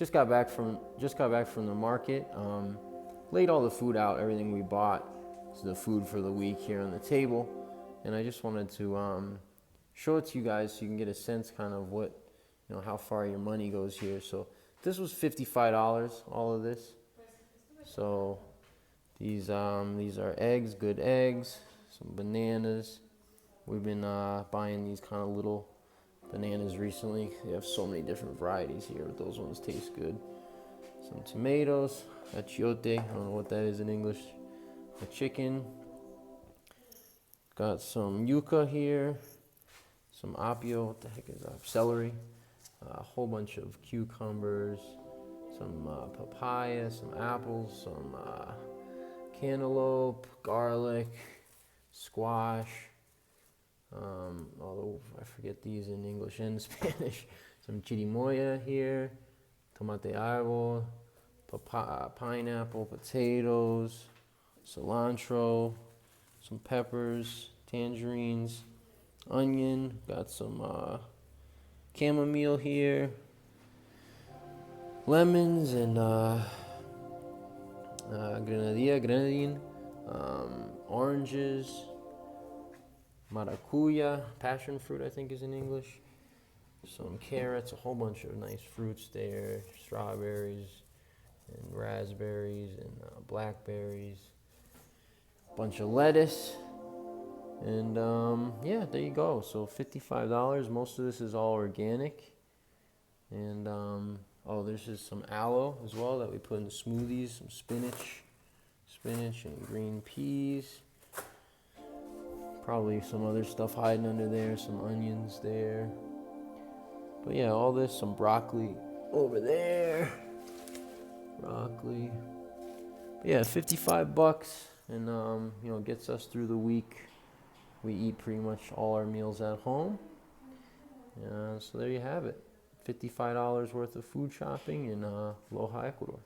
just got back from the market. Laid all the food out, everything we bought, so the food for the week here on the table, and I just wanted to show it to you guys so you can get a sense kind of what, how far your money goes here. So this was $55, all of this. So these are eggs, good eggs, some bananas. We've been buying these kind of little bananas recently. They have so many different varieties here, but those ones taste good. Some tomatoes, achiote, I don't know what that is in English. A chicken. Got some yuca here, some apio, what the heck is that? Celery, a whole bunch of cucumbers, some papaya, some apples, some cantaloupe, garlic, squash, although I forget these in English and Spanish, some chirimoya here, tomate árbol, pineapple, potatoes, cilantro, some peppers, tangerines, onion, got some chamomile here, lemons, and grenadine, oranges, maracuya, passion fruit I think is in English, some carrots, a whole bunch of nice fruits there, strawberries and raspberries and blackberries, a bunch of lettuce, and yeah, there you go. So $55. Most of this is all organic, and oh, there's just some aloe as well that we put in the smoothies, some spinach and green peas. Probably some other stuff hiding under there, some onions there. But yeah, all this, some broccoli over there. Broccoli. But yeah, $55, and gets us through the week. We eat pretty much all our meals at home. So there you have it. $55 worth of food shopping in Loja, Ecuador.